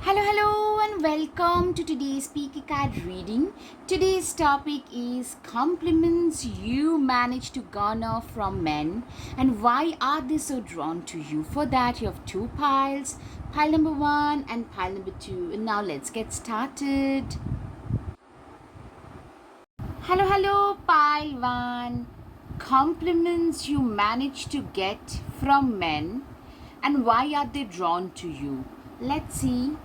Hello, and welcome to today's Speaker Card reading. Today's topic is compliments you manage to garner from men and why are they so drawn to you. For that, you have two piles, pile number one and pile number two. And now let's get started. Hello, pile one. Compliments you manage to get from men and why are they drawn to you. Let's see.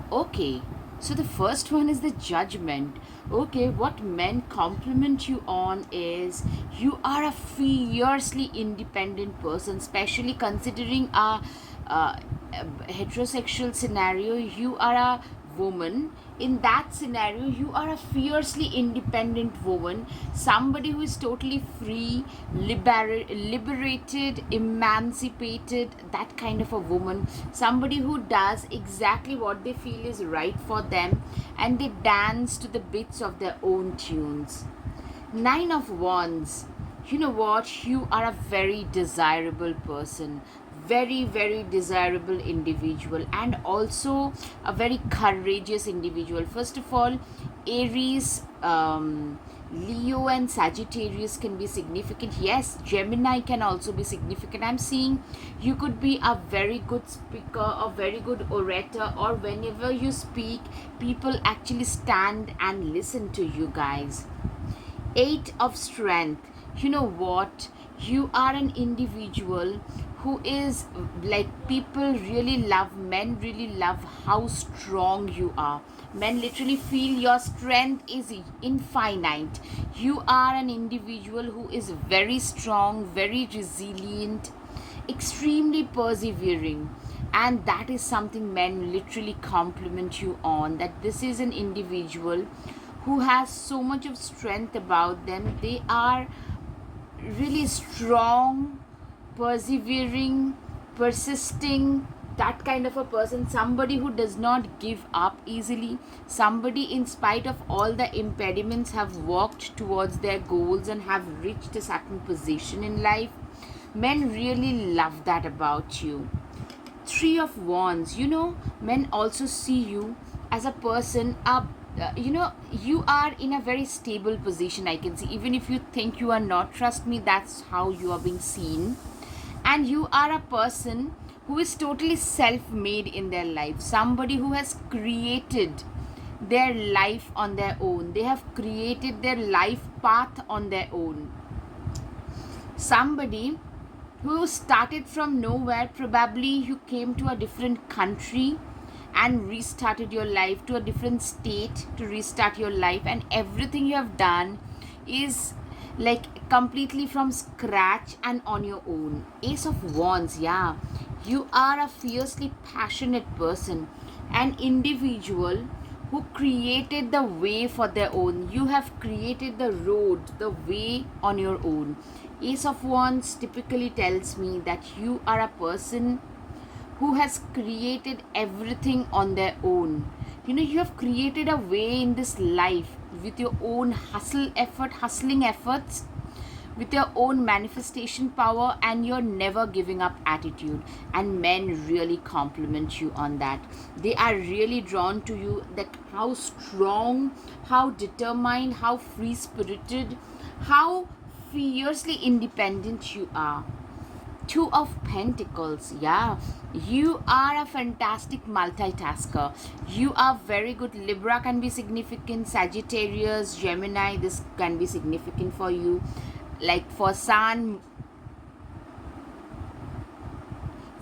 Okay, so the first one is the judgment. Okay, what men compliment you on is you are a fiercely independent person, especially considering a heterosexual scenario. You are a woman. In that scenario, you are a fiercely independent woman, somebody who is totally free, liberated, emancipated, that kind of a woman, somebody who does exactly what they feel is right for them and they dance to the beats of their own tunes. Nine of Wands. You know what? You are a very desirable person, very desirable individual, and also a very courageous individual. First of all, Aries, Leo, and Sagittarius can be significant. Yes, Gemini can also be significant. I'm seeing you could be a very good speaker, a very good orator, or whenever you speak, people actually stand and listen to you guys. Eight of Strength. You know what? You are an individual who is like, people really love, men really love how strong you are. Men literally feel your strength is infinite. You are an individual who is very strong, very resilient, extremely persevering, and that is something men literally compliment you on, that this is an individual who has so much of strength about them. They are really strong, persevering, persisting, that kind of a person, somebody who does not give up easily, somebody in spite of all the impediments have walked towards their goals and have reached a certain position in life. Men really love that about you. Three of Wands. Men also see you as a person, you are in a very stable position. I can see, even if you think you are not, trust me, that's how you are being seen. And you are a person who is totally self-made in their life, somebody who has created their life on their own. They have created their life path on their own. Somebody who started from nowhere. Probably you came to a different country and restarted your life, to a different state to restart your life, and everything you have done is like completely from scratch and on your own. Ace of Wands. Yeah, you are a fiercely passionate person, an individual who created the way for their own. You have created the road, the way on your own. Ace of Wands typically tells me that you are a person who has created everything on their own. You have created a way in this life with your own hustling efforts, with your own manifestation power and your never giving up attitude. And men really compliment you on that. They are really drawn to you, that how strong, how determined, how free spirited, how fiercely independent you are. Two of Pentacles. Yeah, you are a fantastic multitasker. You are very good. Libra can be significant, Sagittarius, Gemini, this can be significant for you. Like for sun,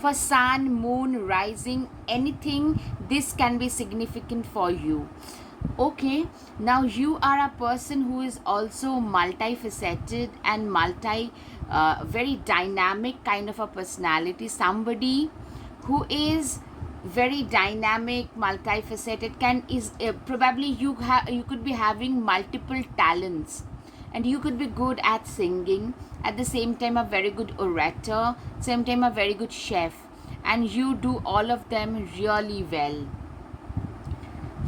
moon, rising, anything, this can be significant for you. Okay, now you are a person who is also multifaceted and very dynamic kind of a personality. Somebody who is very dynamic, multifaceted, probably you could be having multiple talents, and you could be good at singing, at the same time a very good orator, same time a very good chef, and you do all of them really well.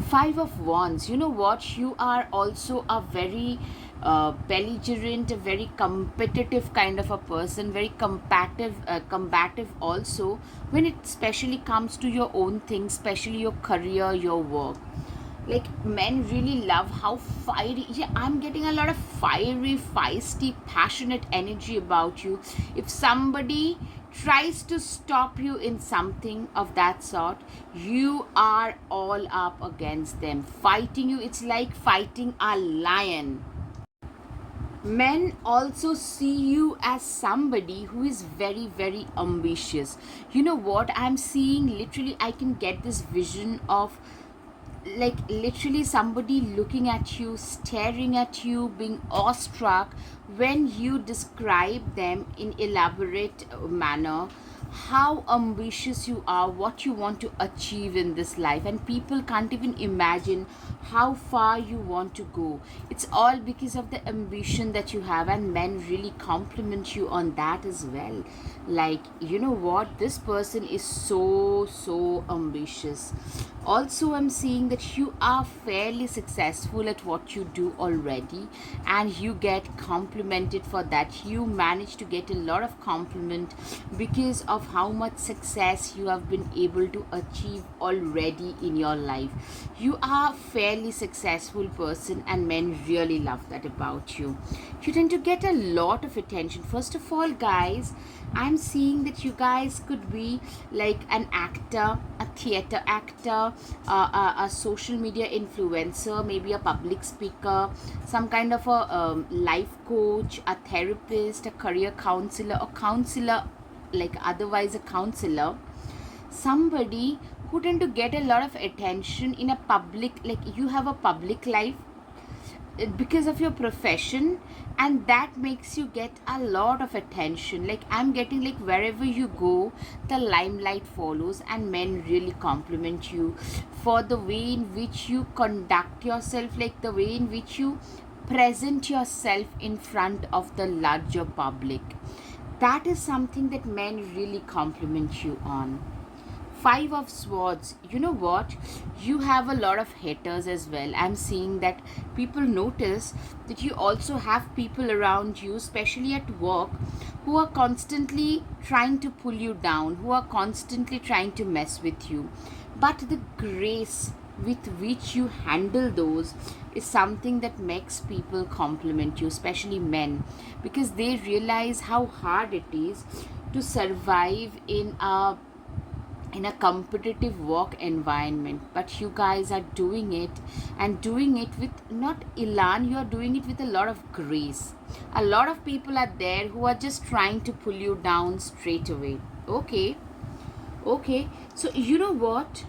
Five of Wands. You know what? You are also a very belligerent, a very competitive kind of a person, very combative also when it especially comes to your own things, especially your career, your work. Like men really love how fiery, yeah, I'm getting a lot of fiery, feisty, passionate energy about you. If somebody tries to stop you in something of that sort, you are all up against them, fighting you. It's like fighting a lion. Men also see you as somebody who is very, very ambitious. You know what I'm seeing? Literally, I can get this vision of, like, literally somebody looking at you, staring at you, being awestruck when you describe them in elaborate manner, how ambitious you are, what you want to achieve in this life, and people can't even imagine how far you want to go. It's all because of the ambition that you have, and men really compliment you on that as well. Like, you know what, this person is so ambitious. Also, I'm seeing that you are fairly successful at what you do already, and you get complimented for that. You manage to get a lot of compliment because of how much success you have been able to achieve already in your life. You are fairly successful person, and men really love that about you. You tend to get a lot of attention. First of all, guys, I'm seeing that you guys could be like an actor, a theater actor, a social media influencer, maybe a public speaker, some kind of a life coach, a therapist, a career counselor, like otherwise a counselor, somebody who tend to get a lot of attention in a public, like you have a public life because of your profession, and that makes you get a lot of attention. Like I'm getting, like wherever you go, the limelight follows, and men really compliment you for the way in which you conduct yourself, like the way in which you present yourself in front of the larger public. That is something that men really compliment you on. Five of Swords, you know what, you have a lot of haters as well. I'm seeing that people notice that you also have people around you, especially at work, who are constantly trying to pull you down, who are constantly trying to mess with you. But the grace with which you handle those is something that makes people compliment you, especially men, because they realize how hard it is to survive in a competitive work environment. But you guys are doing it, and doing it with not elan, you are doing it with a lot of grace. A lot of people are there who are just trying to pull you down straight away. Okay, okay, so you know what,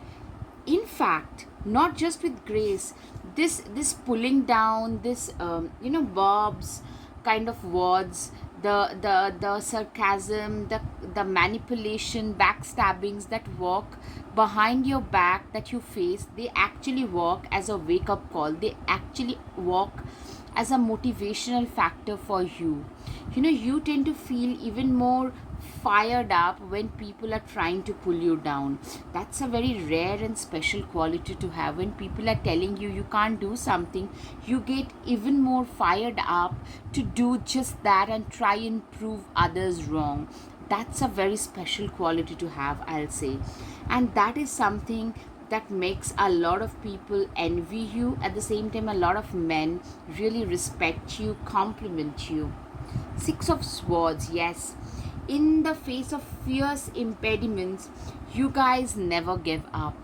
in fact, not just with grace, this pulling down, this bob's kind of words, the sarcasm, the manipulation, backstabbings that walk behind your back that you face, they actually walk as a wake up call, they actually walk as a motivational factor for you. You know, you tend to feel even more fired up when people are trying to pull you down. That's a very rare and special quality to have. When people are telling you you can't do something, you get even more fired up to do just that and try and prove others wrong. That's a very special quality to have, I'll say. And that is something that makes a lot of people envy you. At the same time, a lot of men really respect you, compliment you. Six of Swords, yes. In the face of fierce impediments, you guys never give up.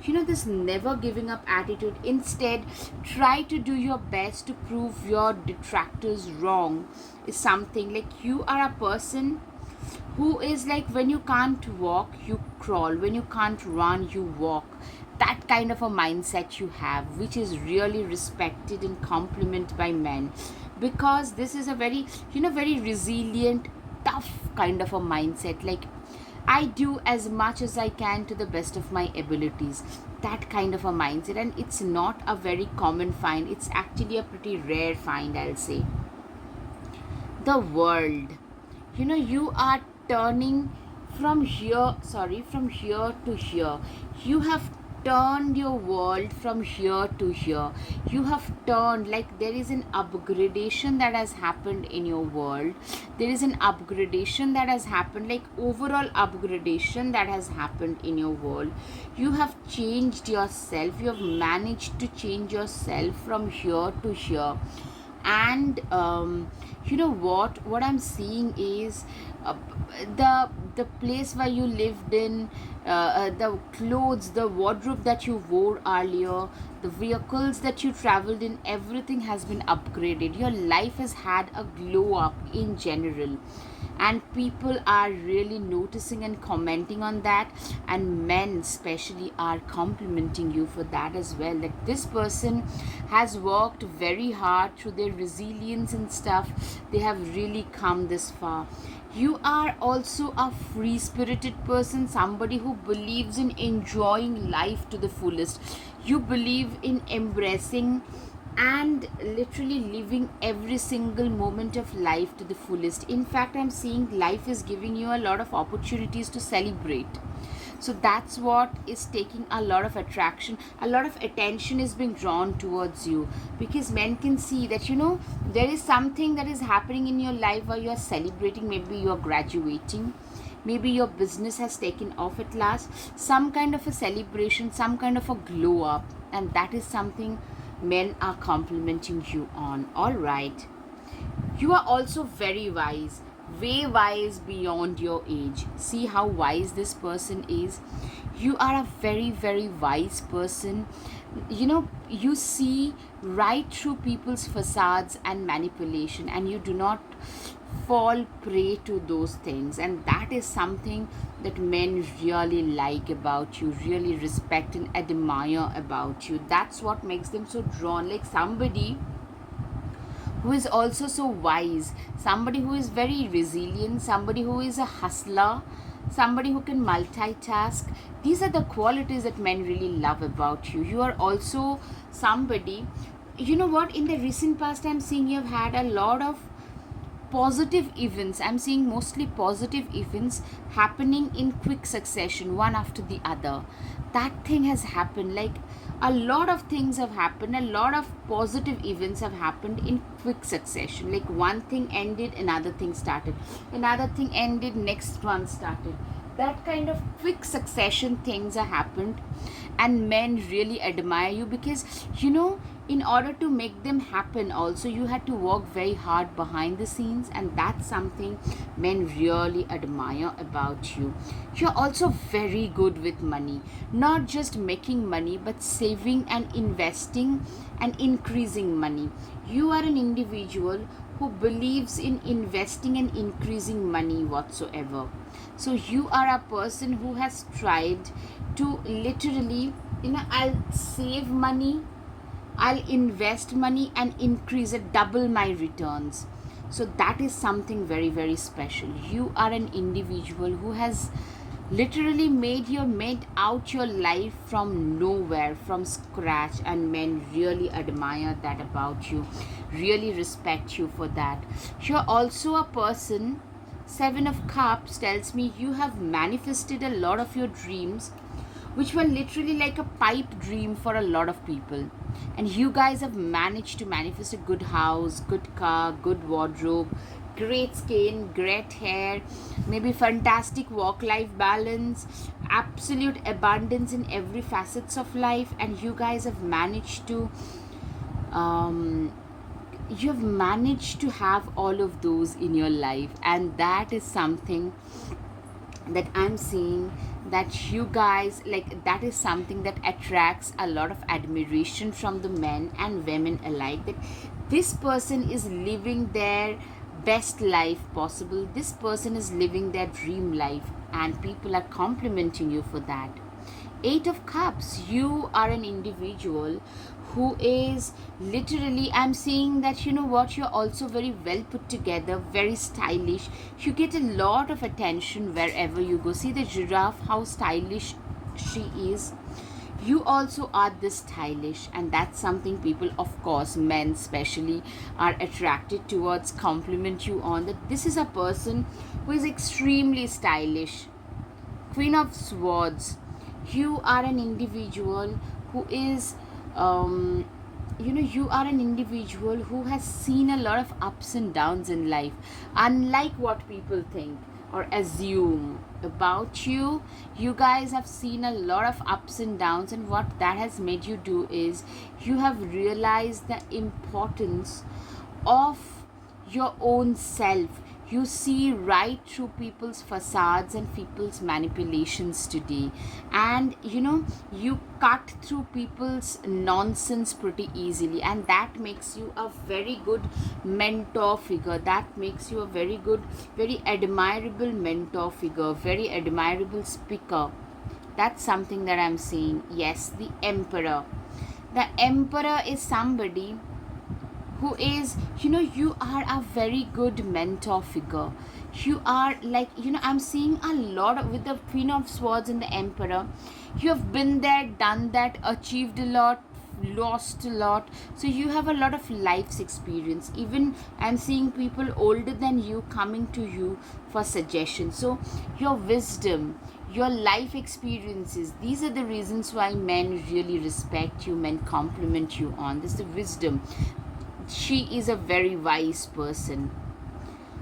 You know, this never giving up attitude. Instead, try to do your best to prove your detractors wrong, is something like you are a person who is like, when you can't walk, you crawl, when you can't run, you walk. That kind of a mindset you have, which is really respected and complimented by men, because this is a very, very resilient, tough kind of a mindset. Like, I do as much as I can to the best of my abilities. That kind of a mindset, and it's not a very common find, it's actually a pretty rare find, I'll say. The World, you are turning from here to here. You have turned your world from here to here. You have turned, like there is an upgradation that has happened in your world. There is an upgradation that has happened, like overall upgradation that has happened in your world. You have changed yourself. You have managed to change yourself from here to here. And you know what I'm seeing is uh, the place where you lived in, the clothes, the wardrobe that you wore earlier, the vehicles that you traveled in, everything has been upgraded. Your life has had a glow up in general, and people are really noticing and commenting on that, and men especially are complimenting you for that as well. Like this person has worked very hard through their resilience and stuff. They have really come this far. You are also a free spirited person, somebody who believes in enjoying life to the fullest. You believe in embracing and literally living every single moment of life to the fullest. In fact, I'm seeing life is giving you a lot of opportunities to celebrate. So that's what is taking a lot of attraction. A lot of attention is being drawn towards you, because men can see that, there is something that is happening in your life where you are celebrating. Maybe you are graduating, maybe your business has taken off at last, some kind of a celebration, some kind of a glow up, and that is something men are complimenting you on. All right. You are also very wise, way wise beyond your age. See how wise this person is. You are a very, very wise person. You see right through people's facades and manipulation, and you do not fall prey to those things. And that is something that men really like about you, really respect and admire about you. That's what makes them so drawn. Like somebody who is also so wise, somebody who is very resilient, somebody who is a hustler, somebody who can multitask. These are the qualities that men really love about you. You are also somebody, in the recent past, I'm seeing you have had a lot of positive events. I'm seeing mostly positive events happening in quick succession, one after the other. That thing has happened. Like a lot of things have happened, a lot of positive events have happened in quick succession. Like one thing ended, another thing started, another thing ended, next one started. That kind of quick succession things are happened, and men really admire you, because in order to make them happen also, you had to work very hard behind the scenes, and that's something men really admire about you. You're also very good with money, not just making money, but saving and investing and increasing money. You are an individual who believes in investing and increasing money whatsoever. So you are a person who has tried to literally, I'll save money, I'll invest money and increase it, double my returns. So that is something very, very special. You are an individual who has literally made out your life from nowhere, from scratch, and men really admire that about you, really respect you for that. You're also a person, Seven of Cups tells me you have manifested a lot of your dreams, which were literally like a pipe dream for a lot of people. And you guys have managed to manifest a good house, good car, good wardrobe, great skin, great hair, maybe fantastic work-life balance, absolute abundance in every facets of life. And you guys have managed to have all of those in your life, and that is something that I'm seeing, that you guys like. That is something that attracts a lot of admiration from the men and women alike, that this person is living their best life possible, this person is living their dream life, and people are complimenting you for that. Eight of Cups, you are an individual who is literally, I'm seeing that, you're also very well put together, very stylish. You get a lot of attention wherever you go. See the giraffe, how stylish she is. You also are this stylish, and that's something people, of course men especially, are attracted towards, compliment you on, that this is a person who is extremely stylish. Queen of Swords, You are an individual who is, um, you are an individual who has seen a lot of ups and downs in life, unlike what people think or assume about you. You guys have seen a lot of ups and downs, and what that has made you do is you have realized the importance of your own self. You see right through people's facades and people's manipulations today. And you cut through people's nonsense pretty easily. And that makes you a very good mentor figure. That makes you a very good, very admirable mentor figure, very admirable speaker. That's something that I'm saying. Yes, the emperor. The emperor is somebody who is, you are a very good mentor figure. You are like, I'm seeing a lot of, with the Queen of Swords and the Emperor. You have been there, done that, achieved a lot, lost a lot. So you have a lot of life's experience. Even I'm seeing people older than you coming to you for suggestions. So your wisdom, your life experiences, these are the reasons why men really respect you, men compliment you on this, the wisdom. She is a very wise person.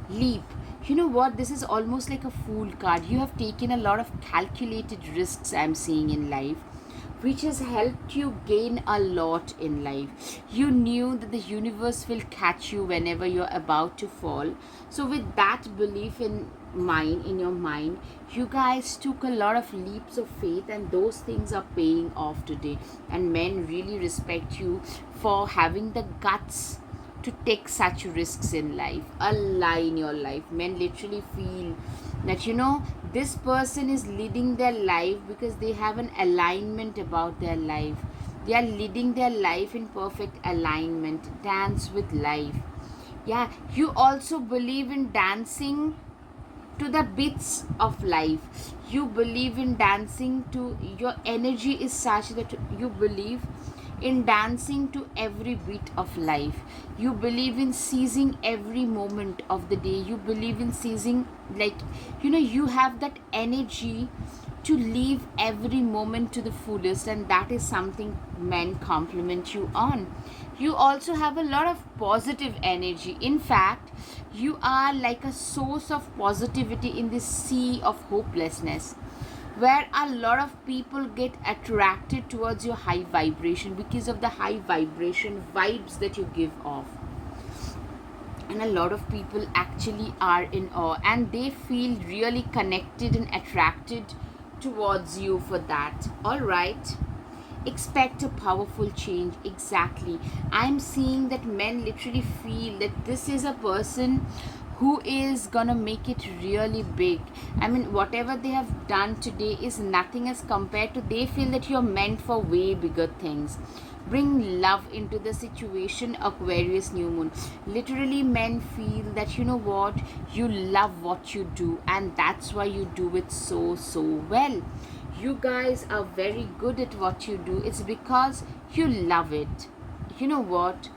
Leap. You know what? This is almost like a fool card. You have taken a lot of calculated risks, I'm seeing, in life, which has helped you gain a lot in life. You knew that the universe will catch you whenever you're about to fall. So, with that belief in your mind, you guys took a lot of leaps of faith, and those things are paying off today. And men really respect you for having the guts to take such risks in life, a lie in your life. Men literally feel that, this person is leading their life because they have an alignment about their life. They are leading their life in perfect alignment. Dance with life. Yeah, you also believe in dancing to the bits of life. You believe in dancing to, your energy is such that you believe in dancing to every bit of life. You believe in seizing every moment of the day. You believe in seizing, like, you have that energy to live every moment to the fullest, and that is something men compliment you on. You also have a lot of positive energy. In fact, you are like a source of positivity in this sea of hopelessness, where a lot of people get attracted towards your high vibration because of the high vibration vibes that you give off. And a lot of people actually are in awe, and they feel really connected and attracted towards you for that. All right, expect a powerful change. Exactly, I'm seeing that men literally feel that this is a person who is gonna make it really big. I mean, whatever they have done today is nothing as compared to, they feel that you're meant for way bigger things. Bring love into the situation. Aquarius new moon. Literally, men feel that, what, you love what you do, and that's why you do it so well. You guys are very good at what you do. It's because you love it. You know what?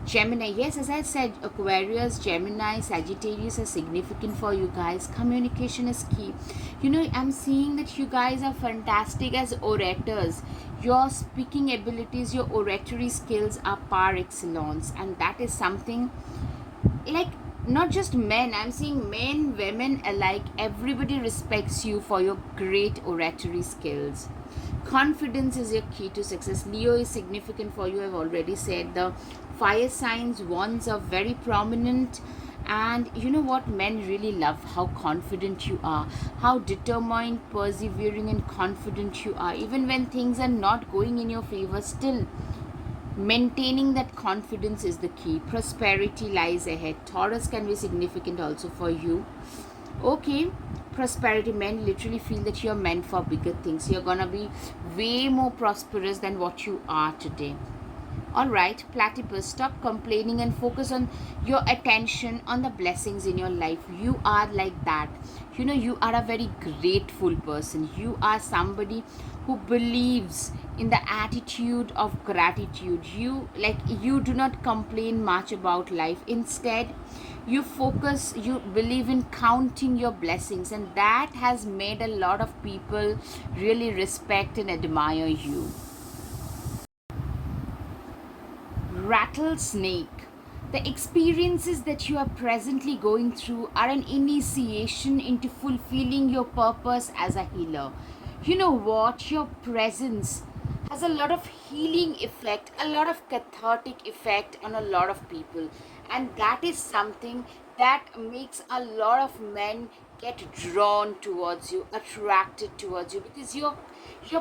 Gemini, yes, as I said, Aquarius, Gemini, Sagittarius are significant for you guys. Communication is key. I'm seeing that you guys are fantastic as orators. Your speaking abilities, your oratory skills are par excellence, and that is something, like, not just men, I'm seeing men, women alike, everybody respects you for your great oratory skills. Confidence is your key to success. Leo is significant for you, I've already said. The fire signs, wands are very prominent. And you know what? Men really love how confident you are, how determined, persevering, and confident you are. Even when things are not going in your favor, still maintaining that confidence is the key. Prosperity lies ahead. Taurus can be significant also for you. Okay, prosperity. Men literally feel that you're meant for bigger things. You're gonna be way more prosperous than what you are today. All right, platypus, stop complaining and focus on your attention on the blessings in your life. You are like that. You are a very grateful person. You are somebody who believes in the attitude of gratitude. You do not complain much about life. Instead, you believe in counting your blessings, and that has made a lot of people really respect and admire you. Rattlesnake. The experiences that you are presently going through are an initiation into fulfilling your purpose as a healer. You know what? Your presence has a lot of healing effect, a lot of cathartic effect on a lot of people. And that is something that makes a lot of men get drawn towards you, attracted towards you, because your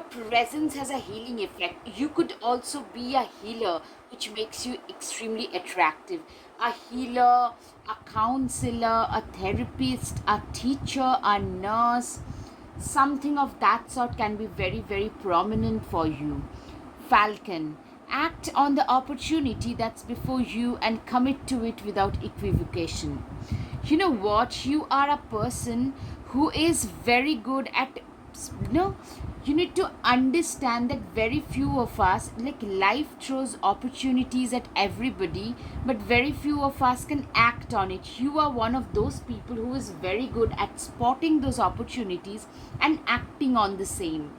presence has a healing effect. You could also be a healer, which makes you extremely attractive. A healer, a counselor, a therapist, a teacher, a nurse, something of that sort can be very, very prominent for you. Falcon. Act on the opportunity that's before you and commit to it without equivocation. You know what? You are a person who is very good at, you know, you need to understand that very few of us, like life throws opportunities at everybody, but very few of us can act on it. You are one of those people who is very good at spotting those opportunities and acting on the same.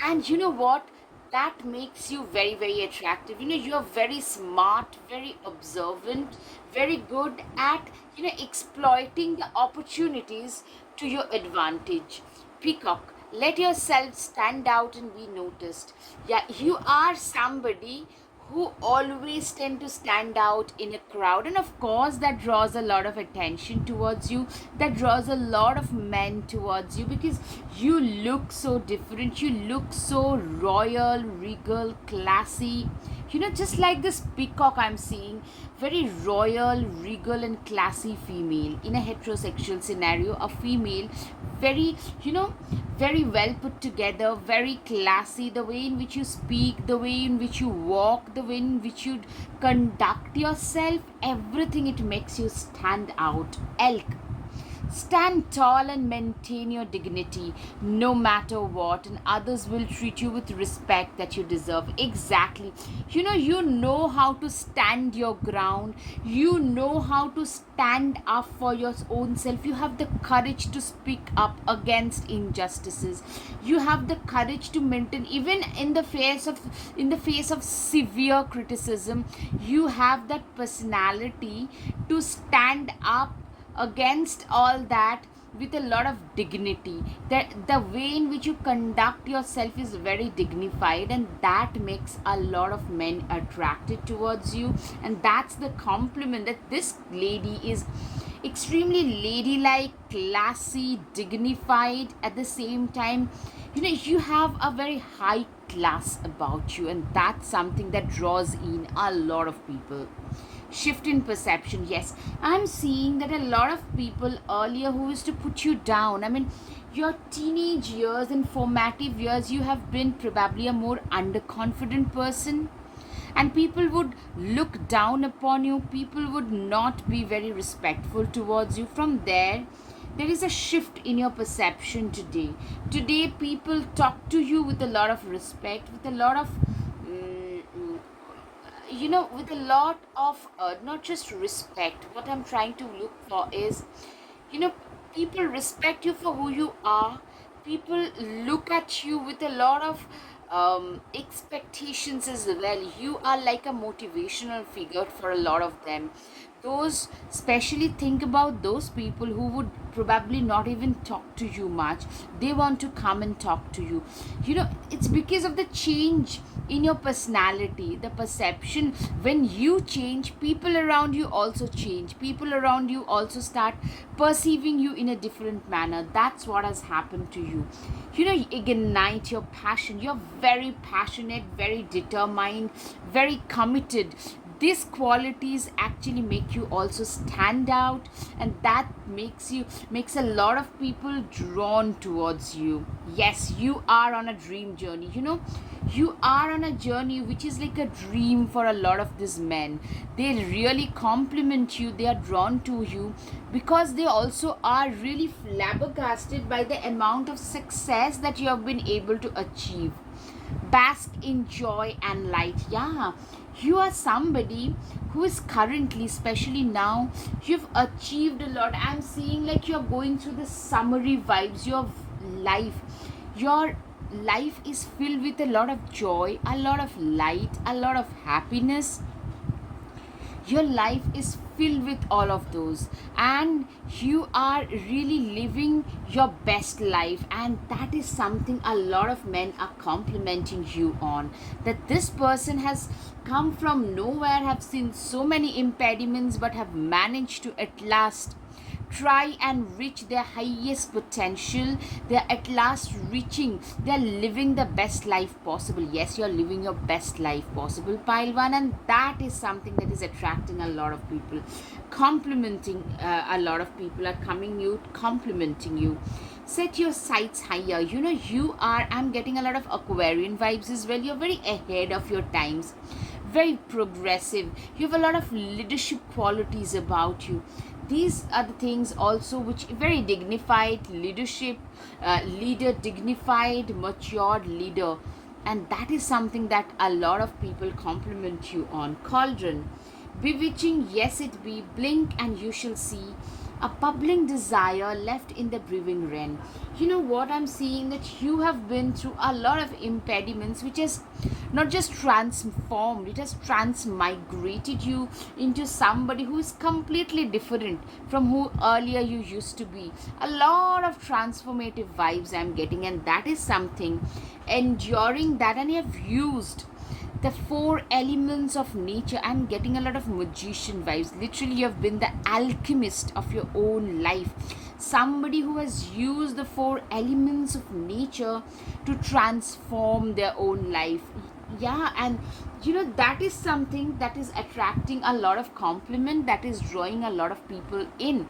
And you know what? That makes you very, very attractive. You are very smart, very observant, very good at exploiting the opportunities to your advantage. Peacock, let yourself stand out and be noticed. Yeah, you are somebody who always tend to stand out in a crowd, and of course that draws a lot of attention towards you, that draws a lot of men towards you, because you look so different, you look so royal, regal, classy. Just like this peacock I'm seeing, very royal, regal and classy female in a heterosexual scenario, a female, very, very well put together, very classy, the way in which you speak, the way in which you walk, the way in which you conduct yourself, everything, it makes you stand out. Elk. Stand tall and maintain your dignity no matter what, and others will treat you with respect that you deserve. Exactly. You know how to stand your ground. You know how to stand up for your own self. You have the courage to speak up against injustices. You have the courage to maintain, even in the face of severe criticism. You have that personality to stand up against all that with a lot of dignity. That the way in which you conduct yourself is very dignified, and that makes a lot of men attracted towards you. And that's the compliment, that this lady is extremely ladylike, classy, dignified at the same time. You have a very high class about you, and that's something that draws in a lot of people. Shift in perception. Yes, I'm seeing that a lot of people earlier who used to put you down, I mean, your teenage years and formative years, you have been probably a more underconfident person, and people would look down upon you, people would not be very respectful towards you. From there is a shift in your perception today. People talk to you with a lot of respect, with a lot of with a lot of not just respect. What I'm trying to look for is, you know people respect you for who you are. People look at you with a lot of expectations as well. You are like a motivational figure for a lot of them. Those, especially think about those people who would probably not even talk to you much, they want to come and talk to you. It's because of the change in your personality, the perception. When you change, people around you also change, people around you also start perceiving you in a different manner. That's what has happened to you. You ignite your passion. You're very passionate, very determined, very committed. These qualities actually make you also stand out, and that makes a lot of people drawn towards you. Yes, you are on a dream journey. You are on a journey which is like a dream for a lot of these men. They really compliment you, they are drawn to you, because they also are really flabbergasted by the amount of success that you have been able to achieve. Bask in joy and light. Yeah, you are somebody who is currently, especially now, you've achieved a lot. I'm seeing like you're going through the summary vibes. Your life is filled with a lot of joy, a lot of light, a lot of happiness. Your life is filled with all of those, and you are really living your best life, and that is something a lot of men are complimenting you on, that this person has come from nowhere, have seen so many impediments, but have managed to at last try and reach their highest potential. They're at last reaching, they're living the best life possible. Yes, you're living your best life possible, Pile 1, and that is something that is attracting a lot of people, complimenting. A lot of people are coming you, complimenting you. Set your sights higher. I'm getting a lot of Aquarian vibes as well. You're very ahead of your times, very progressive. You have a lot of leadership qualities about you. These are the things also which very dignified leadership, leader, dignified, matured leader, and that is something that a lot of people compliment you on. Cauldron, bewitching, yes it be, blink and you shall see a bubbling desire left in the brewing wren. You know what I'm seeing, that you have been through a lot of impediments which has not just transformed, it has transmigrated you into somebody who is completely different from who earlier you used to be. A lot of transformative vibes I'm getting, and that is something enduring that, and you have used the four elements of nature. I'm getting a lot of magician vibes. Literally, you have been the alchemist of your own life. Somebody who has used the four elements of nature to transform their own life. Yeah, and that is something that is attracting a lot of compliment, that is drawing a lot of people in,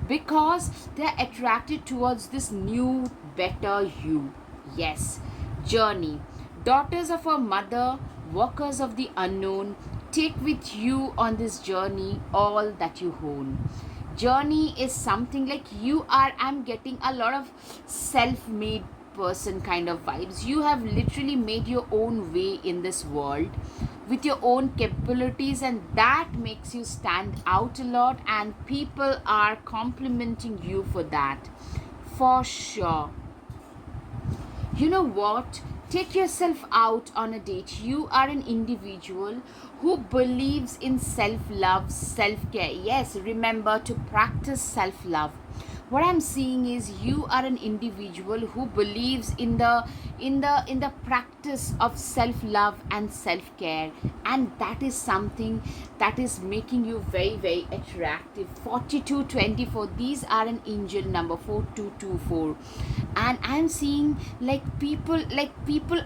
because they're attracted towards this new, better you. Yes, journey. Daughters of our mother, walkers of the unknown, take with you on this journey all that you own. Journey is something like you are, I'm getting a lot of self-made person kind of vibes. You have literally made your own way in this world with your own capabilities, and that makes you stand out a lot, and people are complimenting you for that, for sure. You know what? Take yourself out on a date. You are an individual who believes in self love, self care. Yes, remember to practice self love. What I'm seeing is you are an individual who believes in the practice of self love and self care, and that is something that is making you very, very attractive. 4224, these are an angel number 4224, and I'm seeing like people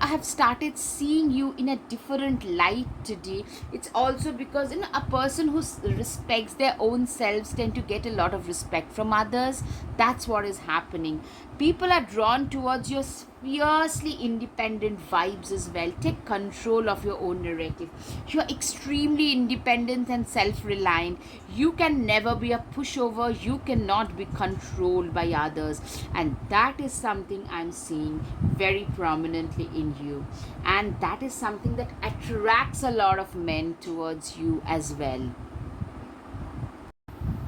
have started seeing you in a different light today. It's also because a person who respects their own selves tend to get a lot of respect from others. That's what is happening. People are drawn towards your fiercely independent vibes as well. Take control of your own narrative. You're extremely independent and self-reliant. You can never be a pushover. You cannot be controlled by others, and that is something I'm seeing very prominently in you, and that is something that attracts a lot of men towards you as well.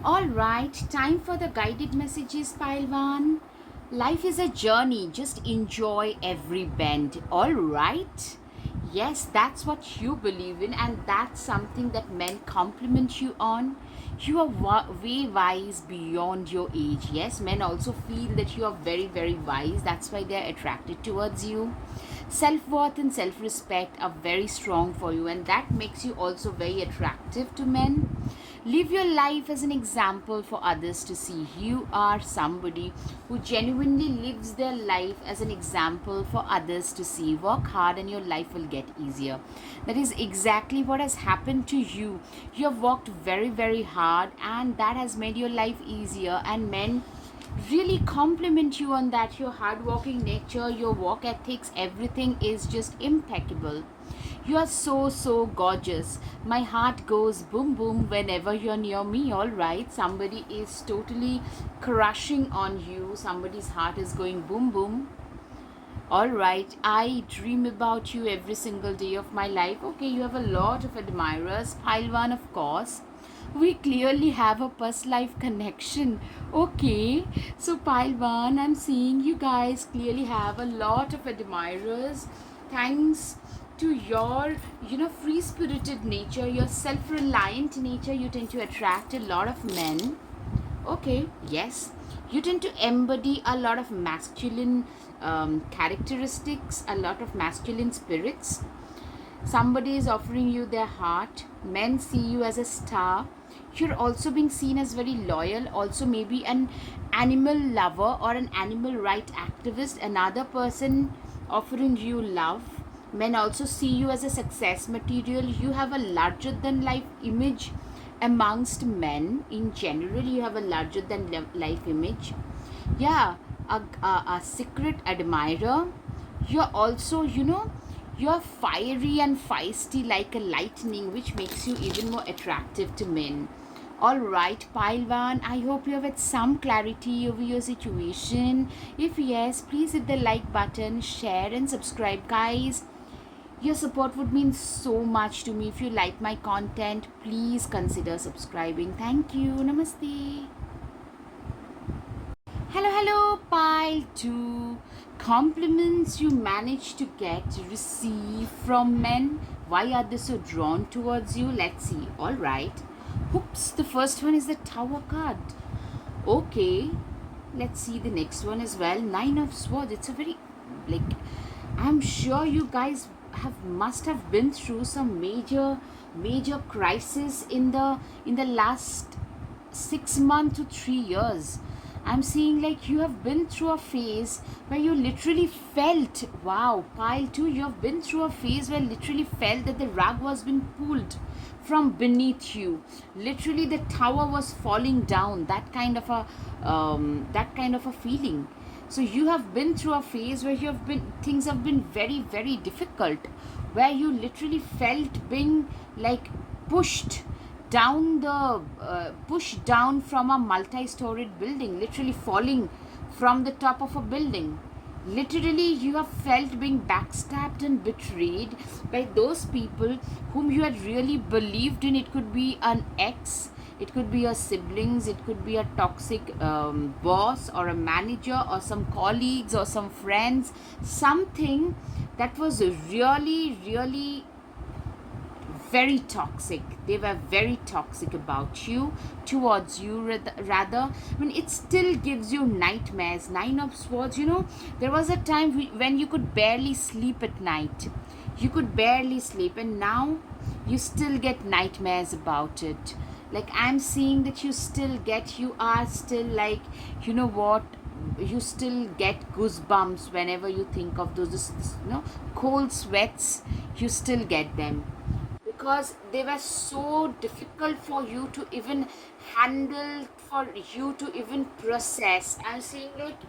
All right, time for the guided messages, Pile 1. Life is a journey, just enjoy every bend. All right. Yes, that's what you believe in, and that's something that men compliment you on. You are way wise beyond your age. Yes, men also feel that you are very, very wise. That's why they're attracted towards you. Self worth and self respect are very strong for you, and that makes you also very attractive to men. Live your life as an example for others to see. You are somebody who genuinely lives their life as an example for others to see. Work hard and your life will get easier. That is exactly what has happened to you. You have worked very, very hard, and that has made your life easier. And men really compliment you on that. Your hardworking nature, your work ethics, everything is just impeccable. You are so, so gorgeous. My heart goes boom boom whenever you're near me, alright? Somebody is totally crushing on you. Somebody's heart is going boom boom. Alright, I dream about you every single day of my life. Okay, you have a lot of admirers. Pile one, of course. We clearly have a past life connection. Okay, so pile one, I'm seeing you guys clearly have a lot of admirers. Thanks to your, free spirited nature, your self reliant nature, you tend to attract a lot of men. Okay, yes. You tend to embody a lot of masculine characteristics, a lot of masculine spirits. Somebody is offering you their heart. Men see you as a star. You're also being seen as very loyal, also maybe an animal lover or an animal right activist, another person offering you love. Men also see you as a success material. You have a larger than life image amongst men. In general, you have a larger than life image. Yeah, a secret admirer. You're also, you're fiery and feisty like a lightning, which makes you even more attractive to men. Alright, Pilwan, I hope you have had some clarity over your situation. If yes, please hit the like button, share, and subscribe, guys. Your support would mean so much to me. If you like my content, please consider subscribing. Thank you. Namaste. Hello, hello, pile 2. Compliments you manage to receive from men. Why are they so drawn towards you? Let's see. Alright. Oops, the first one is the Tower card. Okay. Let's see the next one as well. Nine of Swords. It's a very, I'm sure you guys must have been through some major crisis in the last 6 months to 3 years. I'm seeing like you have been through a phase where you literally felt, wow, pile 2, you have been through a phase where literally felt that the rug was being pulled from beneath you. Literally the tower was falling down. That kind of a feeling. So you have been through a phase where things have been very, very difficult, where you literally felt being like pushed pushed down from a multi-storied building, literally falling from the top of a building. Literally, you have felt being backstabbed and betrayed by those people whom you had really believed in. It could be an ex, it could be your siblings, it could be a toxic boss or a manager or some colleagues or some friends. Something that was really, really very toxic. They were very toxic about you, towards you rather. I mean, it still gives you nightmares. Nine of Swords, there was a time when you could barely sleep at night. You could barely sleep, and now you still get nightmares about it. Like, I'm seeing that you are still like, you know what, you still get goosebumps whenever you think of those, cold sweats. You still get them because they were so difficult for you to even handle, for you to even process. I'm saying like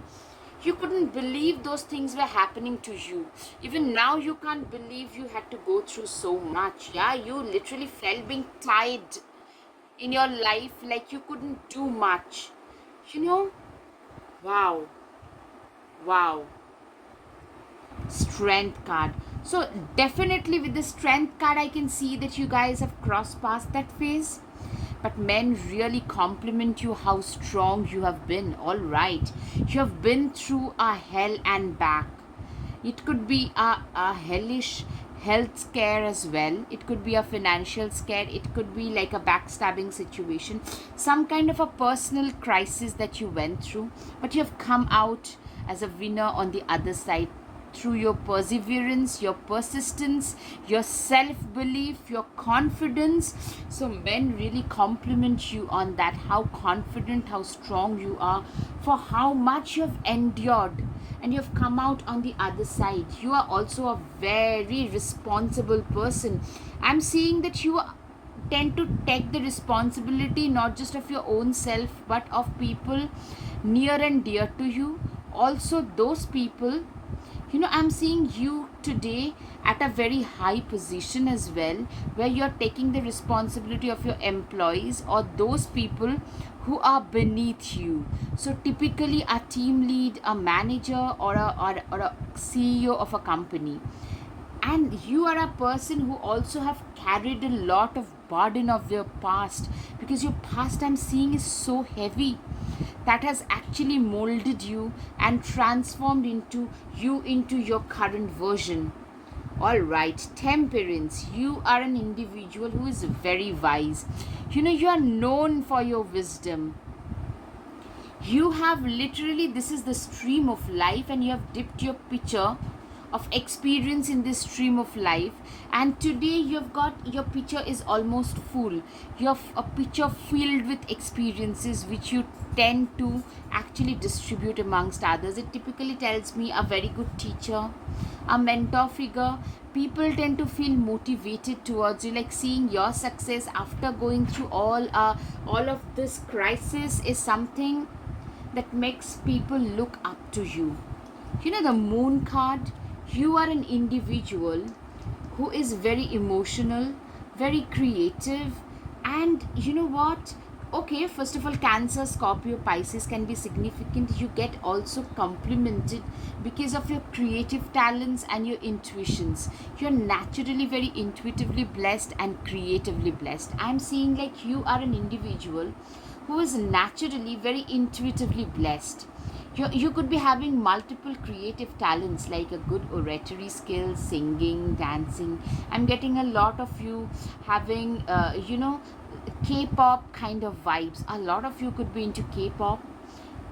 you couldn't believe those things were happening to you. Even now you can't believe you had to go through so much. Yeah, you literally felt being tied in your life, like you couldn't do much. Wow. Wow. Strength card. So definitely with the strength card, I can see that you guys have crossed past that phase. But men really compliment you how strong you have been. Alright. You have been through a hell and back. It could be a hellish health scare as well. It could be a financial scare. It could be like a backstabbing situation. Some kind of a personal crisis that you went through. But you have come out as a winner on the other side. through your perseverance, your persistence, your self belief, your confidence. So, men really compliment you on that, how confident, how strong you are, for how much you have endured and you've come out on the other side. You are also a very responsible person. I'm seeing that you tend to take the responsibility not just of your own self but of people near and dear to you. Also, those people, I'm seeing you today at a very high position as well, where you're taking the responsibility of your employees or those people who are beneath you. So typically a team lead, a manager, or a CEO of a company. And you are a person who also have carried a lot of burden of your past, because your past, I'm seeing, is so heavy, that has actually molded you and transformed into your current version. All right, temperance. You are an individual who is very wise. You are known for your wisdom. You have literally, this is the stream of life, and you have dipped your pitcher of experience in this stream of life, and today you've got, your pitcher is almost full. You have a pitcher filled with experiences which you tend to actually distribute amongst others. It typically tells me a very good teacher, a mentor figure. People tend to feel motivated towards you, like seeing your success after going through all of this crisis is something that makes people look up to you. The moon card, you are an individual who is very emotional, very creative, and you know what? Okay, first of all, Cancer, Scorpio, Pisces can be significant. You get also complimented because of your creative talents and your intuitions. You're naturally very intuitively blessed and creatively blessed. I'm seeing like you are an individual who is naturally very intuitively blessed. You could be having multiple creative talents, like a good oratory skills, singing, dancing. I'm getting a lot of you having K-pop kind of vibes. A lot of you could be into K-pop.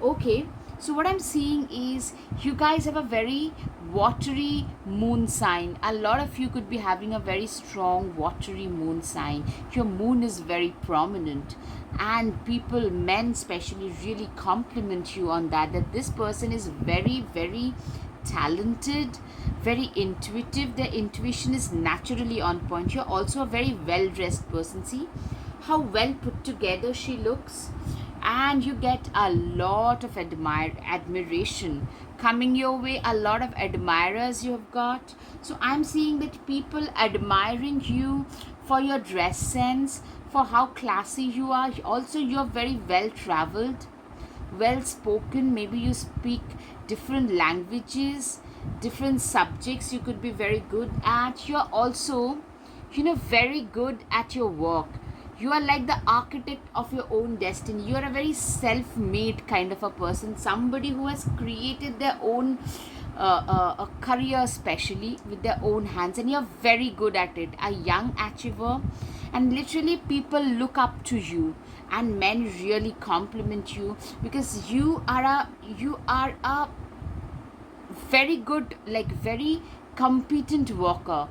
Okay, so what I'm seeing is you guys have a very watery moon sign. A lot of you could be having a very strong watery moon sign. Your moon is very prominent, and people, men especially, really compliment you on that this person is very, very talented, very intuitive. Their intuition is naturally on point. You're also a very well dressed person. See how well put together she looks, and you get a lot of admiration coming your way. A lot of admirers you have got. So I'm seeing that people admiring you for your dress sense, for how classy you are. Also, you're very well traveled, well spoken. Maybe you speak different languages, different subjects you could be very good at. You're also very good at your work. You are like the architect of your own destiny. You are a very self-made kind of a person, somebody who has created their own a career, especially with their own hands, and you're very good at it. A young achiever, and literally people look up to you, and men really compliment you because you are a very good, like very competent worker,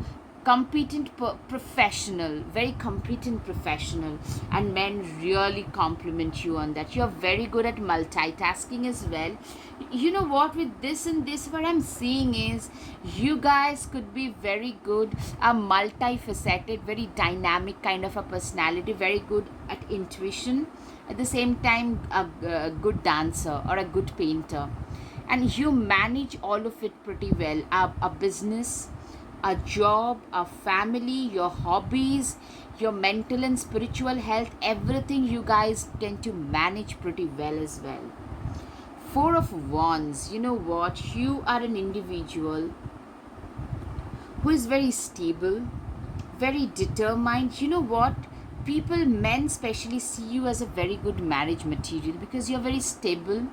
professional, very competent professional, and men really compliment you on that. You're very good at multitasking as well. You know what, with this and this, what I'm seeing is you guys could be very good, a multifaceted, very dynamic kind of a personality, very good at intuition, at the same time a good dancer or a good painter, and you manage all of it pretty well. A business, a job, a family, your hobbies, your mental and spiritual health, everything you guys tend to manage pretty well as well. Four of Wands, you know what? You are an individual who is very stable, very determined. You know what? People, men especially, see you as a very good marriage material because you're very stable,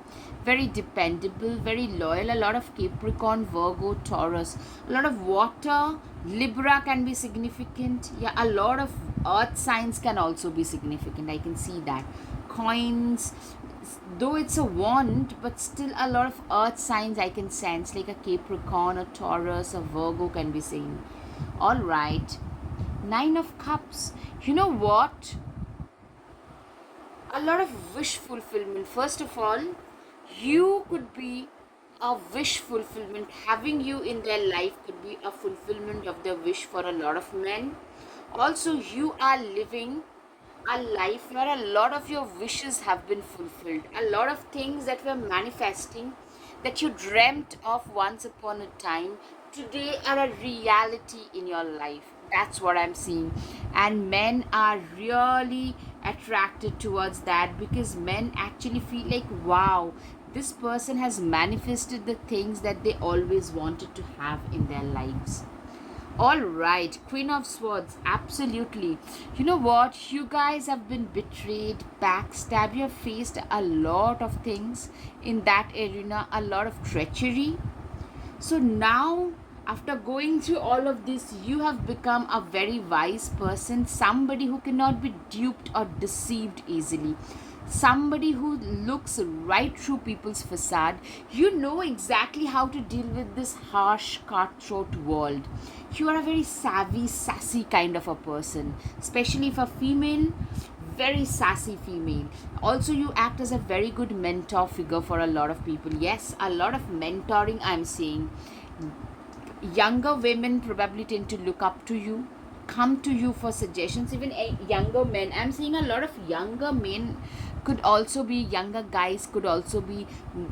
very dependable, very loyal. A lot of Capricorn, Virgo, Taurus, a lot of water, Libra can be significant. Yeah, a lot of earth signs can also be significant. I can see that. Coins, Though it's a wand, but still a lot of earth signs I can sense, like a Capricorn, a Taurus, a Virgo can be seen. All right. Nine of Cups. You know what? A lot of wish fulfillment. First of all, you could be a wish fulfillment. Having you in their life could be a fulfillment of their wish for a lot of men. Also, you are living a life where a lot of your wishes have been fulfilled. A lot of things that were manifesting, that you dreamt of once upon a time, today are a reality in your life. That's what I'm seeing. And men are really attracted towards that, because men actually feel like, wow, this person has manifested the things that they always wanted to have in their lives. All right, Queen of Swords, absolutely. You know what? You guys have been betrayed, backstabbed. You have faced a lot of things in that arena, a lot of treachery. So now, after going through all of this, you have become a very wise person, somebody who cannot be duped or deceived easily. Somebody who looks right through people's facade. You know exactly how to deal with this harsh, cutthroat world. You are a very savvy, sassy kind of a person, especially if a female, very sassy female. Also, you act as a very good mentor figure for a lot of people. Yes, a lot of mentoring I'm seeing. Younger women probably tend to look up to you, come to you for suggestions. Even younger men, I'm seeing a lot of younger men, could also be younger guys, could also be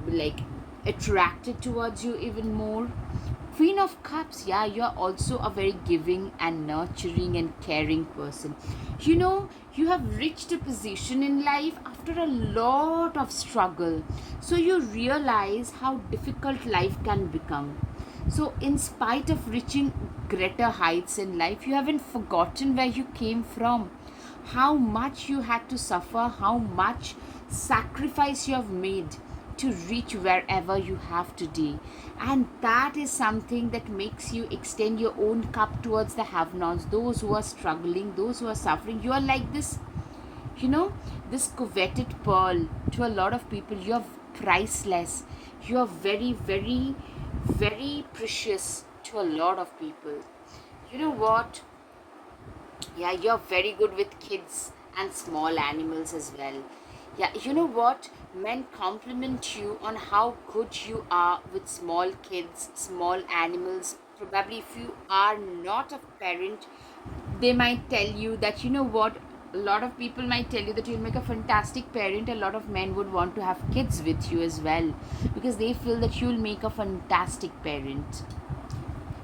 like attracted towards you even more. Queen of Cups, yeah, you're also a very giving and nurturing and caring person. You know, you have reached a position in life after a lot of struggle. So you realize how difficult life can become. So, in spite of reaching greater heights in life, you haven't forgotten where you came from, how much you had to suffer, how much sacrifice you have made to reach wherever you have today. And that is something that makes you extend your own cup towards the have nots, those who are struggling, those who are suffering. You are like this, this coveted pearl to a lot of people. You're priceless. You're very, very, very precious to a lot of people. You know what? Yeah, you're very good with kids and small animals as well. Yeah, you know what? Men compliment you on how good you are with small kids, small animals. Probably, if you are not a parent, they might tell you that, you know what? A lot of people might tell you that you'll make a fantastic parent. A lot of men would want to have kids with you as well, because they feel that you'll make a fantastic parent.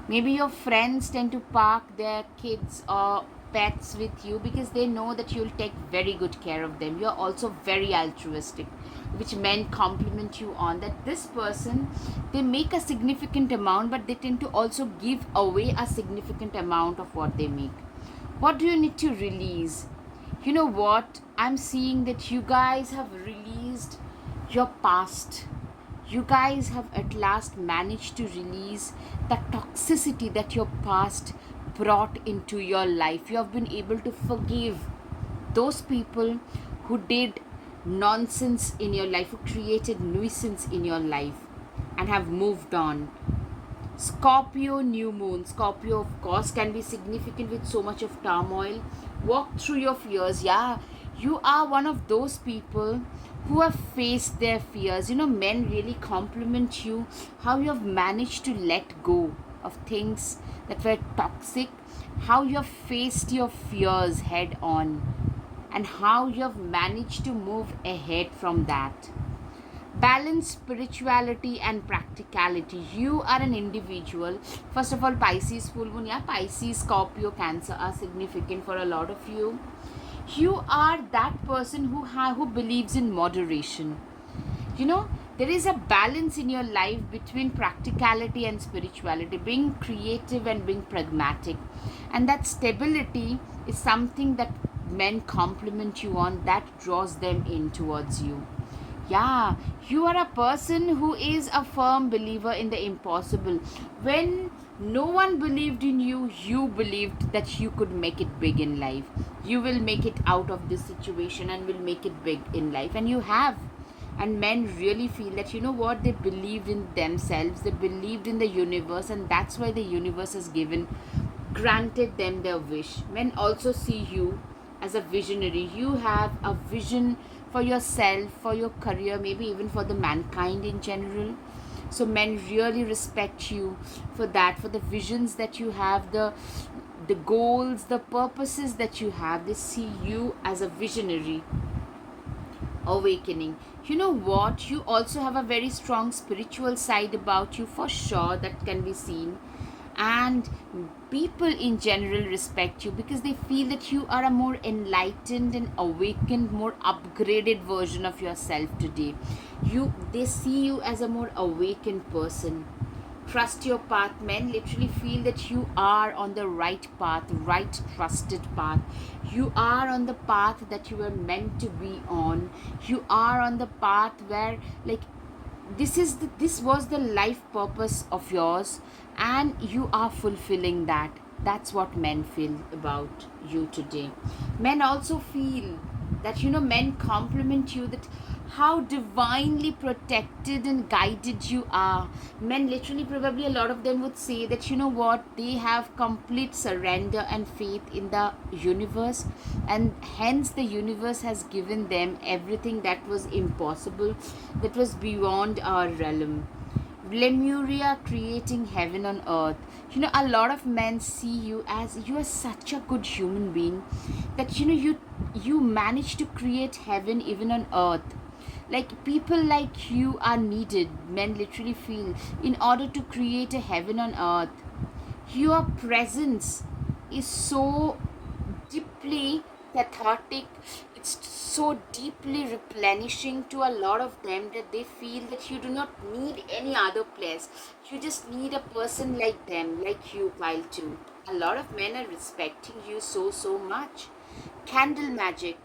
Maybe your friends tend to park their kids or pets with you because they know that you'll take very good care of them. You're also very altruistic, which men compliment you on. That this person, they make a significant amount, but they tend to also give away a significant amount of what they make. What do you need to release? You know what? I'm seeing that you guys have released your past. You guys have at last managed to release the toxicity that your past brought into your life. You have been able to forgive those people who did nonsense in your life, who created nuisance in your life, and have moved on. Scorpio new moon. Scorpio, of course, can be significant with so much of turmoil. Walk through your fears. Yeah, you are one of those people who have faced their fears. You know, men really compliment you how you have managed to let go of things that were toxic, how you have faced your fears head on, and how you have managed to move ahead from that. Balance spirituality and practicality. You are an individual. First of all, Pisces full moon. Yeah, Pisces, Scorpio, Cancer are significant for a lot of you. You are that person who believes in moderation. You know, there is a balance in your life between practicality and spirituality, being creative and being pragmatic. And that stability is something that men compliment you on, that draws them in towards you. Yeah, you are a person who is a firm believer in the impossible. When no one believed in you, you believed that you could make it big in life. You will make it out of this situation and will make it big in life. And you have. And men really feel that, you know what, they believed in themselves, they believed in the universe, and that's why the universe has granted them their wish. Men also see you as a visionary. You have a vision for yourself, for your career, maybe even for the mankind in general. So men really respect you for that, for the visions that you have, the goals, the purposes that you have. They see you as a visionary awakening. You know what? You also have a very strong spiritual side about you, for sure, that can be seen. And people in general respect you because they feel that you are a more enlightened and awakened, more upgraded version of yourself today. They see you as a more awakened person. Trust your path. Men literally feel that you are on the right path, right trusted path. You are on the path that you were meant to be on. You are on the path where, like, this was the life purpose of yours, and you are fulfilling that. That's what men feel about you today. Men also feel that, men compliment you, that how divinely protected and guided you are. Men literally, probably a lot of them would say that, you know what, they have complete surrender and faith in the universe, and hence the universe has given them everything that was impossible, that was beyond our realm. Lemuria creating heaven on earth. A lot of men see you as, you are such a good human being, that you manage to create heaven even on earth. Like, people like you are needed, men literally feel, in order to create a heaven on earth. Your presence is so deeply cathartic, it's so deeply replenishing to a lot of them, that they feel that you do not need any other place. You just need a person like them, like you, while too. A lot of men are respecting you so much. Candle magic.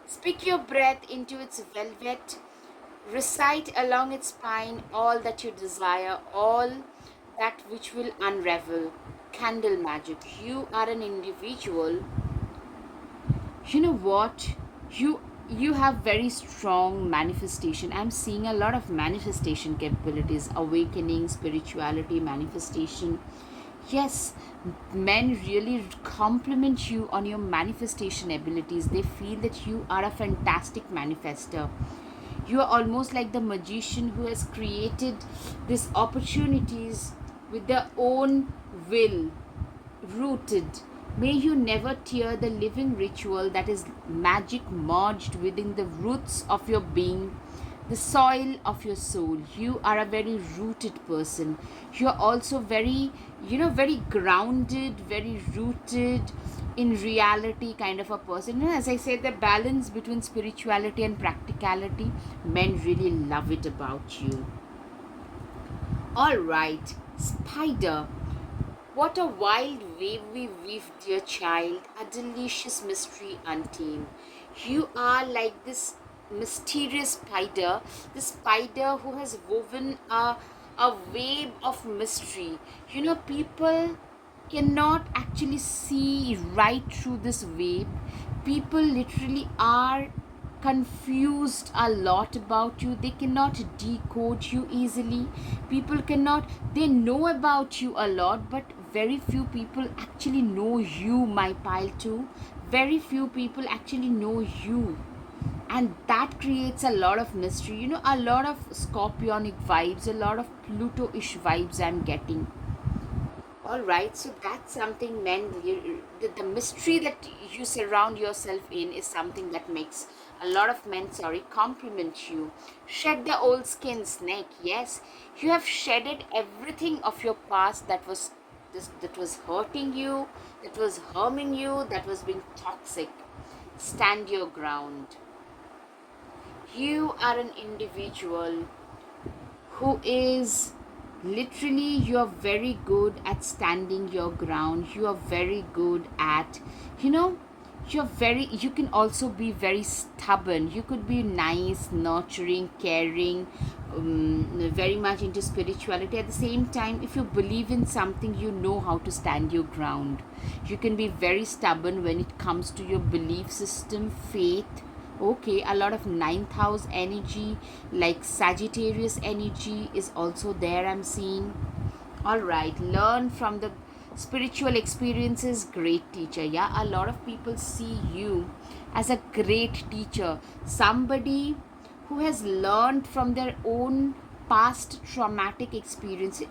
Speak your breath into its velvet. Recite along its spine all that you desire, all that which will unravel. Candle magic. You are an individual. You know what? You have very strong manifestation. I'm seeing a lot of manifestation capabilities, awakening, spirituality, manifestation. Yes, men really compliment you on your manifestation abilities. They feel that you are a fantastic manifester. You are almost like the magician who has created these opportunities with their own will, rooted. May you never tear the living ritual that is magic merged within the roots of your being, the soil of your soul. You are a very rooted person. You are also very, very grounded, very rooted in reality kind of a person. As I said, the balance between spirituality and practicality, men really love it about you. All right, spider. What a wild wave we weave, dear child, a delicious mystery untamed. You are like this mysterious spider, the spider who has woven a web of mystery. People cannot actually see right through this web. People literally are confused a lot about you. They cannot decode you easily. People cannot, they know about you a lot, but very few people actually know you, my pile too. Very few people actually know you, and that creates a lot of mystery, a lot of scorpionic vibes, a lot of Pluto-ish vibes I'm getting. All right, so that's something, men, the mystery that you surround yourself in is something that makes a lot of men, sorry, compliment you. Shed the old skin, snake. Yes, you have shedded everything of your past that was hurting you, that was harming you, that was being toxic. Stand your ground. You are an individual who is literally, you are very good at standing your ground. You are very good at, you know you can also be very stubborn. You could be nice, nurturing, caring, very much into spirituality. At the same time, if you believe in something, you know how to stand your ground. You can be very stubborn when it comes to your belief system, faith, Okay, a lot of ninth house energy, like Sagittarius energy, is also there, I'm seeing. All right, learn from the spiritual experiences, great teacher. Yeah, a lot of people see you as a great teacher, somebody who has learned from their own past traumatic experience.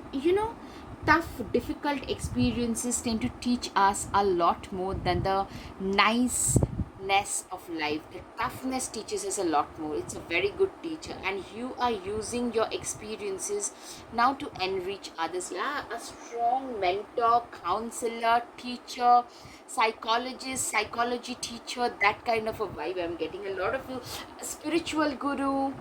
Tough, difficult experiences tend to teach us a lot more than the niceness of life. The toughness teaches us a lot more. It's a very good teacher, and you are using your experiences now to enrich others. Yeah, a strong mentor, counselor, teacher, psychologist, psychology teacher, that kind of a vibe I'm getting. A lot of you, a spiritual guru.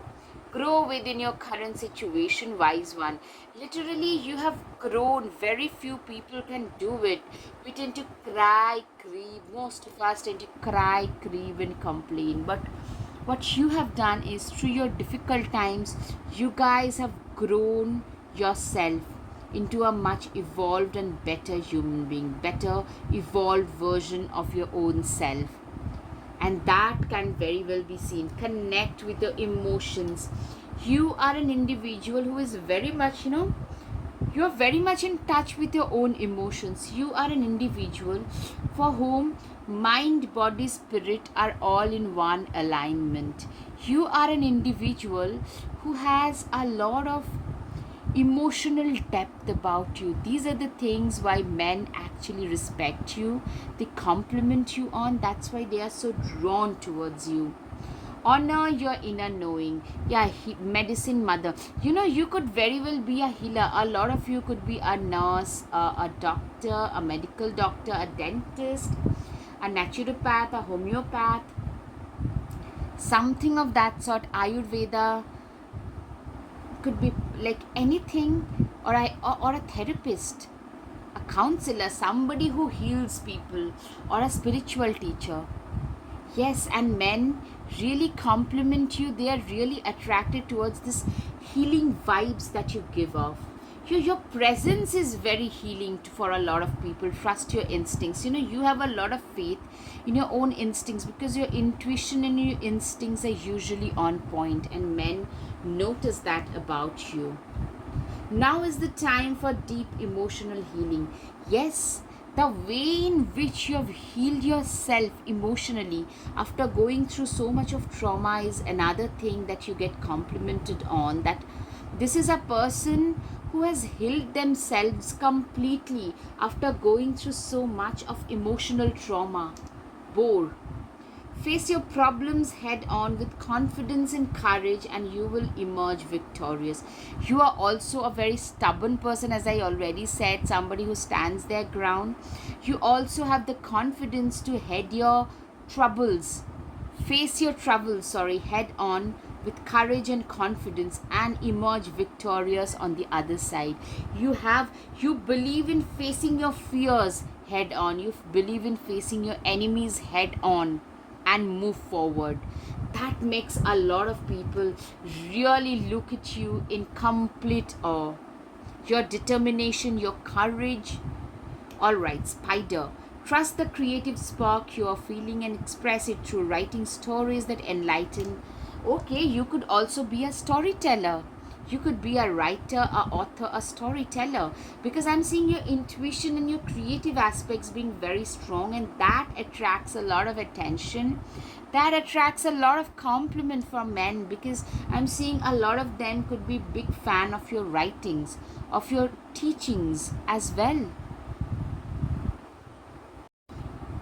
Grow within your current situation, wise one. Literally, you have grown. Very few people can do it. We tend to cry, grieve. Most of us tend to cry, grieve, and complain. But what you have done is, through your difficult times, you guys have grown yourself into a much evolved and better human being, better evolved version of your own self. And that can very well be seen. Connect with your emotions. You are an individual who is very much, you are very much in touch with your own emotions. You are an individual for whom mind, body, spirit are all in one alignment. You are an individual who has a lot of emotional depth about you. These are the things why men actually respect you, they compliment you on. That's why they are so drawn towards you. Honor your inner knowing. Yeah, medicine mother. You could very well be a healer. A lot of you could be a nurse, a doctor, a medical doctor, a dentist, a naturopath, a homeopath, something of that sort. Ayurveda could be like anything, or a therapist, a counselor, somebody who heals people, or a spiritual teacher. Yes, and men really compliment you. They are really attracted towards this healing vibes that you give off. Your presence is very healing for a lot of people. Trust your instincts. You have a lot of faith in your own instincts, because your intuition and your instincts are usually on point, and men notice that about you. Now is the time for deep emotional healing. Yes, the way in which you have healed yourself emotionally after going through so much of trauma is another thing that you get complimented on. That this is a person who has healed themselves completely after going through so much of emotional trauma. Bore. Face your problems head on with confidence and courage, and you will emerge victorious. You are also a very stubborn person, as I already said, somebody who stands their ground. You also have the confidence to head your troubles, face your troubles, head on with courage and confidence, and emerge victorious on the other side. You believe in facing your fears head on. You believe in facing your enemies head on and move forward. That makes a lot of people really look at you in complete awe. Your determination, your courage. All right, Spider. Trust the creative spark you are feeling and express it through writing stories that enlighten. Okay, you could also be a storyteller. You could be a writer, a author, a storyteller, because I'm seeing your intuition and your creative aspects being very strong, and that attracts a lot of attention. That attracts a lot of compliment from men, because I'm seeing a lot of them could be big fan of your writings, of your teachings as well.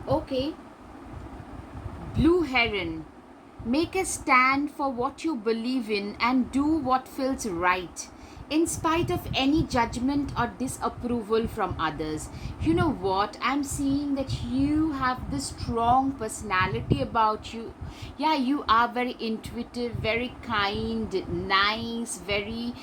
Okay, Blue Heron. Make a stand for what you believe in and do what feels right, in spite of any judgment or disapproval from others. You know what? I'm seeing that you have this strong personality about you. Yeah, you are very intuitive, very kind, nice, very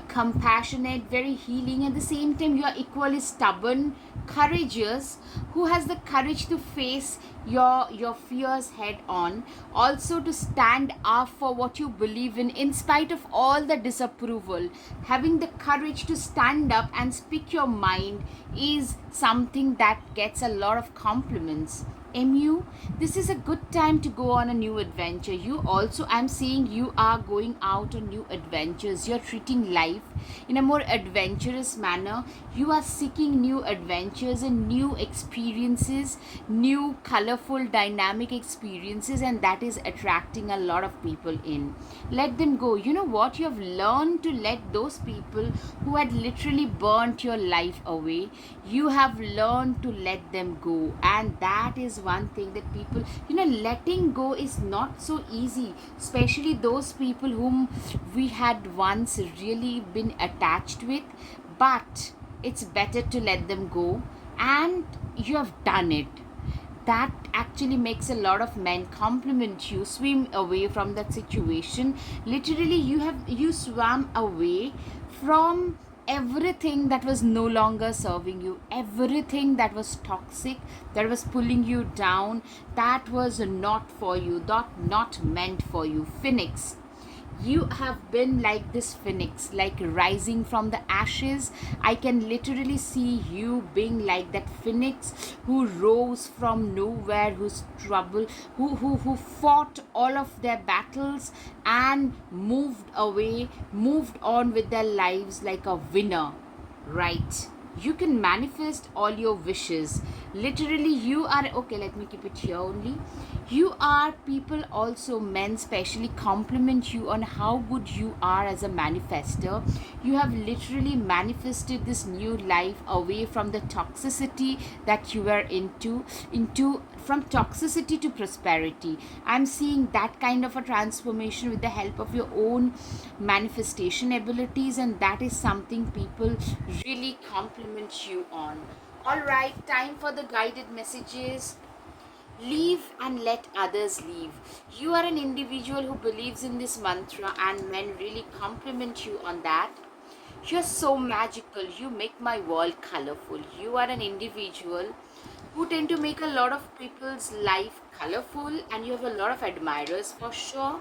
compassionate, very healing. At the same time, you are equally stubborn, courageous, who has the courage to face your fears head on, also to stand up for what you believe in spite of all the disapproval. Having the courage to stand up and speak your mind is something that gets a lot of compliments. MU, this is a good time to go on a new adventure. You also, I'm seeing you are going out on new adventures. You're treating life in a more adventurous manner. You are seeking new adventures and new experiences, new colorful dynamic experiences, and that is attracting a lot of people in. Let them go. You know what? You have learned to let those people who had literally burnt your life away, you have learned to let them go. And that is one thing that people, letting go is not so easy, especially those people whom we had once really been attached with. But it's better to let them go, and you have done it. That actually makes a lot of men compliment you, swim away from that situation. Literally, you swam away from everything that was no longer serving you, everything that was toxic, that was pulling you down, that was not for you, that not meant for you. Phoenix, you have been like this phoenix, like rising from the ashes. I can literally see you being like that phoenix who rose from nowhere, who's trouble, who fought all of their battles and moved away, moved on with their lives like a winner, right? You can manifest all your wishes. Literally, you are okay. Let me keep it here only. You are, people also, men especially, compliment you on how good you are as a manifester. You have literally manifested this new life away from the toxicity that you were into from toxicity to prosperity. I'm seeing that kind of a transformation with the help of your own manifestation abilities, and that is something people really compliment you on. All right, time for the guided messages. Leave and let others leave. You are an individual who believes in this mantra, and men really compliment you on that. You're so magical. You make my world colorful. You are an individual who tend to make a lot of people's life colorful, and you have a lot of admirers for sure.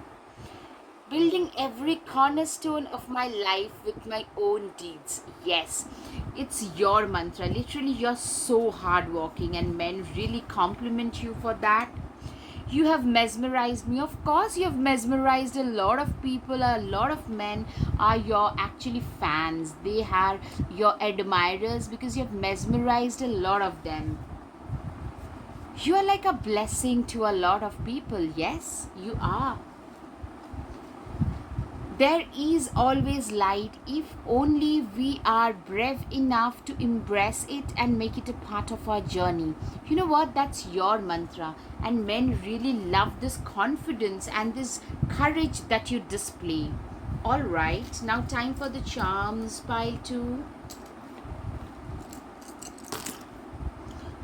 Building every cornerstone of my life with my own deeds. Yes, it's your mantra. Literally, you're so hardworking, and men really compliment you for that. You have mesmerized me. Of course, you have mesmerized a lot of people. A lot of men are your actually fans. They are your admirers because you have mesmerized a lot of them. You are like a blessing to a lot of people. Yes, you are. There is always light if only we are brave enough to embrace it and make it a part of our journey. You know what? That's your mantra. And men really love this confidence and this courage that you display. All right, now time for the charms pile 2.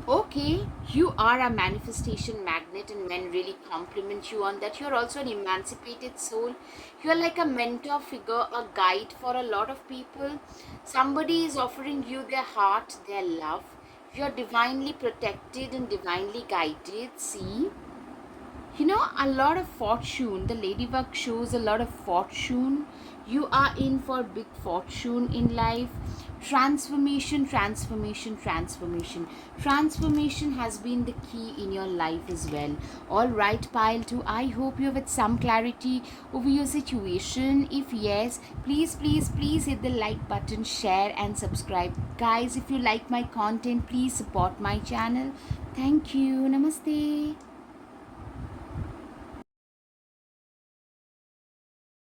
Okay, you are a manifestation magnet, and men really compliment you on that. You're also an emancipated soul. You're like a mentor figure, a guide for a lot of people. Somebody is offering you their heart, their love. You're divinely protected and divinely guided. See? A lot of fortune. The ladybug shows a lot of fortune. You are in for big fortune in life. Transformation, transformation, transformation. Transformation has been the key in your life as well. All right, pile 2. I hope you have had some clarity over your situation. If yes, please, please, please hit the like button, share, and subscribe. Guys, if you like my content, please support my channel. Thank you. Namaste.